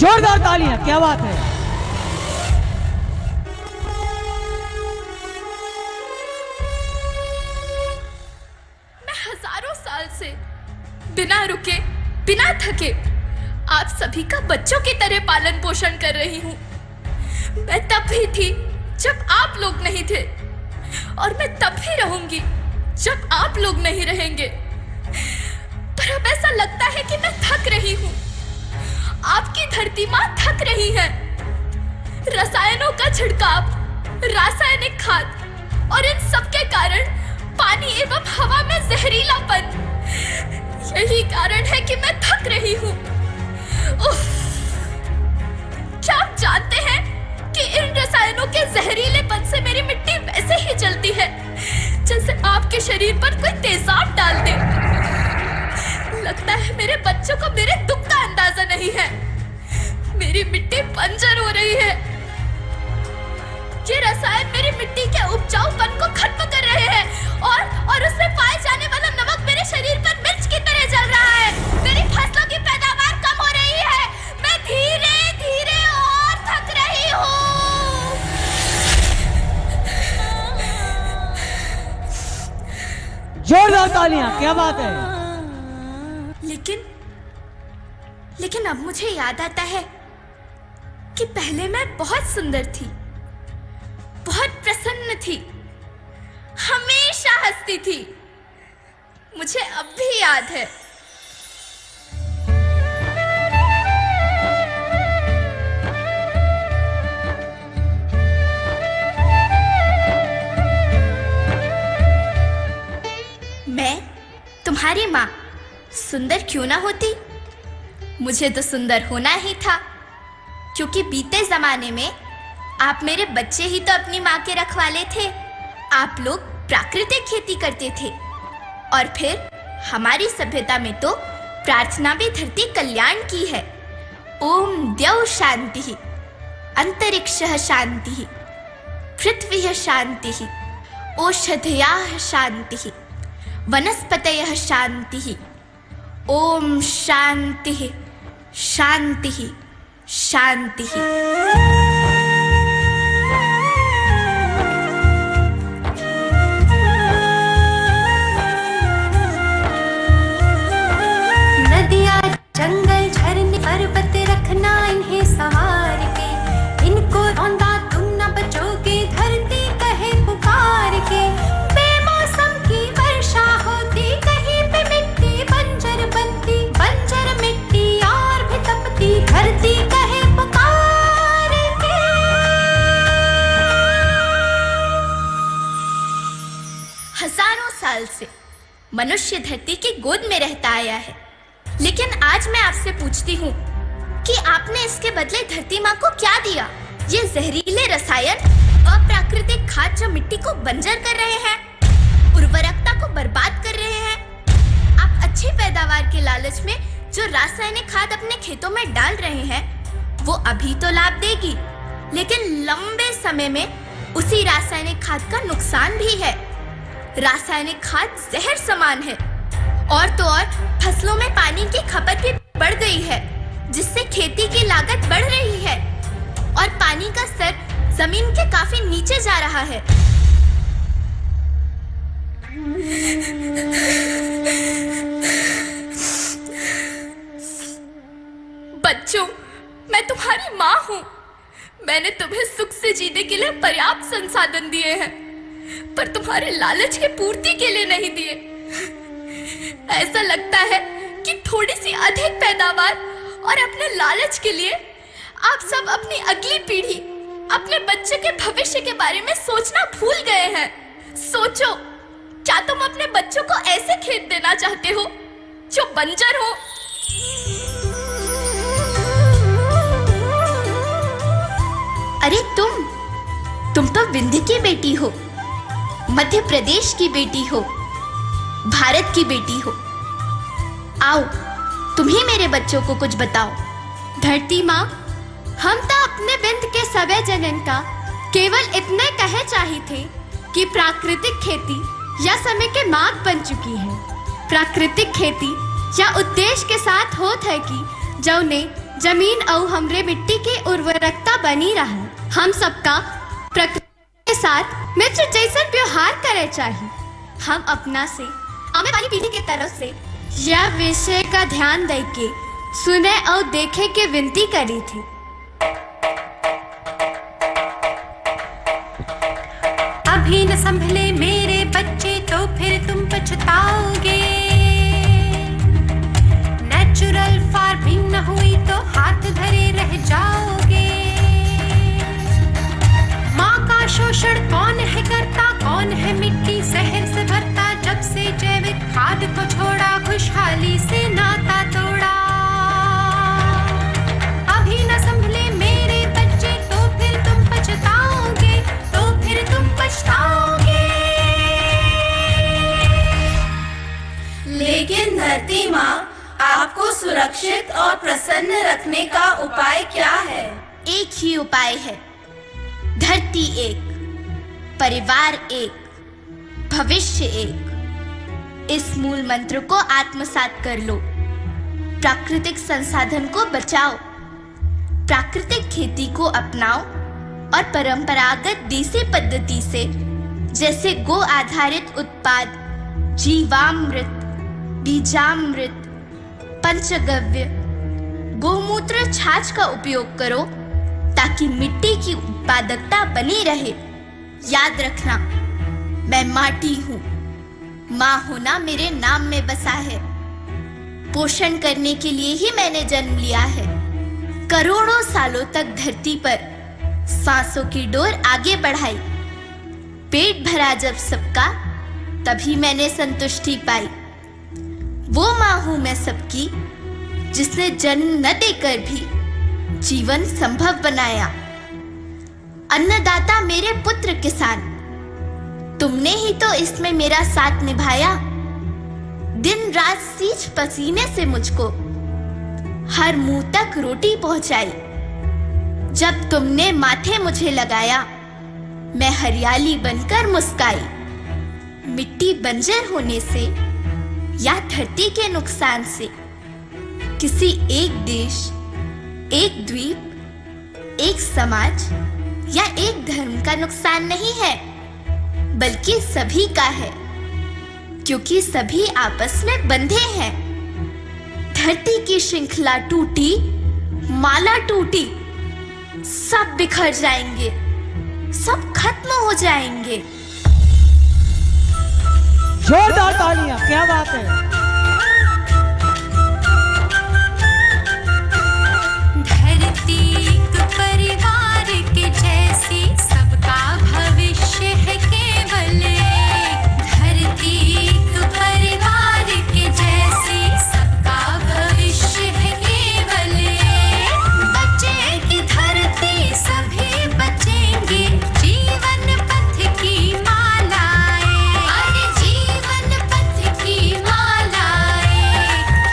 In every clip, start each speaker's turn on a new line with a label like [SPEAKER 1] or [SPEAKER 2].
[SPEAKER 1] जोरदार तालियां, क्या बात है।
[SPEAKER 2] मैं हजारों साल से बिना रुके, बिना थके आप सभी का बच्चों की तरह पालन पोषण कर रही हूँ। मैं तब भी थी जब आप लोग नहीं थे, और मैं तब भी रहूंगी जब आप लोग नहीं रहेंगे। पर अब ऐसा लगता है कि मैं थक रही हूँ। आपकी धरती माँ थक रही है। रसायनों का छिड़काव, रासायनिक खाद और इन सब के कारण पानी एवं हवा में जहरीलापन, यही कारण है कि मैं थक रही हूँ। क्या आप जानते हैं कि इन रसायनों के जहरीलेपन से मेरी मिट्टी वैसे ही जलती है जैसे आपके शरीर पर कोई तेजाब डाल दे। लगता है मेरे बच्चों को मेरे दुख का अंदाजा नहीं है। मेरी मिट्टी बंजर हो रही है। ये रसायन मेरी मिट्टी के उपजाऊपन को खत्म कर रहे हैं और उसमें पाए जाने वाला नमक मेरे शरीर पर मिर्च की तरह जल रहा है। मेरी फसलों की पैदावार कम हो रही है। मैं धीरे धीरे और थक रही हूँ।
[SPEAKER 1] जोरदार तालियां, क्या बात है।
[SPEAKER 2] लेकिन अब मुझे याद आता है कि पहले मैं बहुत सुंदर थी, बहुत प्रसन्न थी, हमेशा हंसती थी। मुझे अब भी याद है। मैं तुम्हारी माँ सुंदर क्यों ना होती? मुझे तो सुंदर होना ही था, क्योंकि बीते जमाने में आप मेरे बच्चे ही तो अपनी माँ के रखवाले थे। आप लोग प्राकृतिक खेती करते थे, और फिर हमारी सभ्यता में तो प्रार्थना भी धरती कल्याण की है। ओम द्यौ शांति, अंतरिक्षः शांति, पृथ्वी शांति, ओषधयः शांति, वनस्पतयः शांति। ओम शांति शांति शांति।
[SPEAKER 3] नदियाँ, जंगल, झरने, पर्वत रखना इन्हें सवार के। इनको रौंदा तुम न बचोगे, धरती कहे पुकार के। बेमौसम की वर्षा होती, कहीं पे मिट्टी बंजर बनती। बंजर मिट्टी और भी तपती, धरती कहे पुकार के।
[SPEAKER 2] हजारों साल से मनुष्य धरती की गोद में रहता आया है, लेकिन आज मैं आपसे पूछती हूँ कि आपने इसके बदले धरती माँ को क्या दिया? ये जहरीले रसायन, अप्राकृतिक खाद जो मिट्टी को बंजर कर रहे हैं, उर्वरकता को बर्बाद कर रहे हैं। आप अच्छी पैदावार के लालच में जो रासायनिक खाद अपने खेतों में डाल रहे हैं, वो अभी तो लाभ देगी, लेकिन लंबे समय में उसी रासायनिक खाद का नुकसान भी है। रासायनिक खाद जहर समान है, और तो और फसलों में पानी की खपत भी बढ़ गई है, जिससे खेती की लागत बढ़ रही है और पानी का स्तर जमीन के काफी नीचे जा रहा है। बच्चों, मैं तुम्हारी माँ हूँ। मैंने तुम्हें सुख से जीने के लिए पर्याप्त संसाधन दिए हैं, पर तुम्हारे लालच की पूर्ति के लिए नहीं दिए। ऐसा लगता है कि थोड़ी सी अधिक पैदावार और अपने लालच के लिए आप सब अपनी अगली पीढ़ी, अपने बच्चे के भविष्य के बारे में सोचना भूल गए हैं। सोचो, क्या तुम अपने बच्चों को ऐसे खेत देना चाहते हो जो बंजर हो? अरे तुम तो विंध्य की बेटी हो, मध्य प्रदेश की बेटी हो, भारत की बेटी हो। आओ, तुम ही मेरे बच्चों को कुछ बताओ।
[SPEAKER 3] धरती माँ, हम तो अपने बिंद के सवे जनन का केवल इतने कहे चाही थे कि प्राकृतिक खेती या समय के मार्ग बन चुकी है। प्राकृतिक खेती या उद्देश्य के साथ होत है कि जौने
[SPEAKER 2] जमीन और हमरे मिट्टी के उर्वरकता बनी रहा। हम सबका प्रकृति के साथ मित्र जैसा व्यवहार करे चाहिए। हम अपना से आने वाली पीढ़ी की तरफ से यह विषय का ध्यान दे के सुने और देखे के विनती करी थी।
[SPEAKER 3] अभी न संभले मेरे बच्चे तो फिर तुम पछताओगे। नेचुरल फार्मिंग न हुई तो हाथ धरे रह जाओगे। माँ का शोषण कौन है करता, कौन है मिट्टी जहर से भरता। जब से जैविक खाद को छोड़ा, खुशहाली से नाता तोड़ा। अभी न संभले मेरे बच्चे तो फिर तुम पछताओगे, तो फिर तुम पछताओगे।
[SPEAKER 2] लेकिन धरती माँ, आपको सुरक्षित और प्रसन्न रखने का उपाय क्या है? एक ही उपाय है, धरती एक, परिवार एक, भविष्य एक। इस मूल मंत्र को आत्मसात कर लो। प्राकृतिक संसाधन को बचाओ, प्राकृतिक खेती को अपनाओ और परंपरागत देसी पद्धति से जैसे गो आधारित उत्पाद, जीवामृत, बीजामृत, पंचगव्य, गोमूत्र, छाछ का उपयोग करो ताकि मिट्टी की उत्पादकता बनी रहे। याद रखना, मैं माटी हूँ। माँ होना मेरे नाम में बसा है। पोषण करने के लिए ही मैंने जन्म लिया है। करोड़ों सालों तक धरती पर सांसों की डोर आगे बढ़ाई। पेट भरा जब सबका, तभी मैंने संतुष्टि पाई। वो माँ हूँ मैं सबकी, जिसने जन्म न देकर भी जीवन संभव बनाया। अन्नदाता मेरे पुत्र किसान, तुमने ही तो इसमें मेरा साथ निभाया। दिन रात सींच पसीने से मुझको हर मुंह तक रोटी पहुंचाई। जब तुमने माथे मुझे लगाया, मैं हरियाली बनकर मुस्काई। मिट्टी बंजर होने से या धरती के नुकसान से किसी एक देश, एक द्वीप, एक समाज या एक धर्म का नुकसान नहीं है, बल्कि सभी का है, क्योंकि सभी आपस में बंधे हैं। धरती की श्रृंखला टूटी, माला टूटी, सब बिखर जाएंगे, सब खत्म हो जाएंगे।
[SPEAKER 1] जोरदार तालियां, क्या बात है।
[SPEAKER 3] धरती एक परिवार के जैसी, सबका भविष्य है केवल। धरती एक परिवार के जैसी, सबका भविष्य है केवल। बचेगी धरती, सभी बचेंगे। जीवन पथ की मालाएं, अरे जीवन पथ की मालाएं।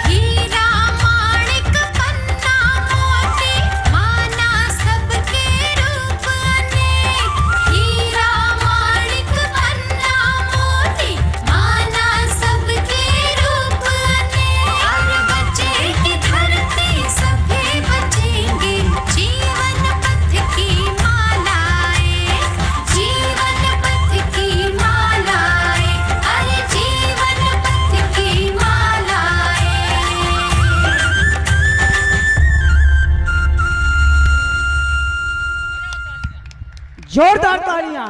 [SPEAKER 3] हीरा माणिक पन्ना मोती, माना सबके रूप अनेक। हीरा माणिक पन्ना मोती, माना सबके रूप अनेक। और बचेगी धरती, सभी बचेंगे। जीवन पथ की मालाएं, जीवन पथ की मालाएं, अरे जीवन पथ की मालाएं।
[SPEAKER 1] जोरदार तालियां।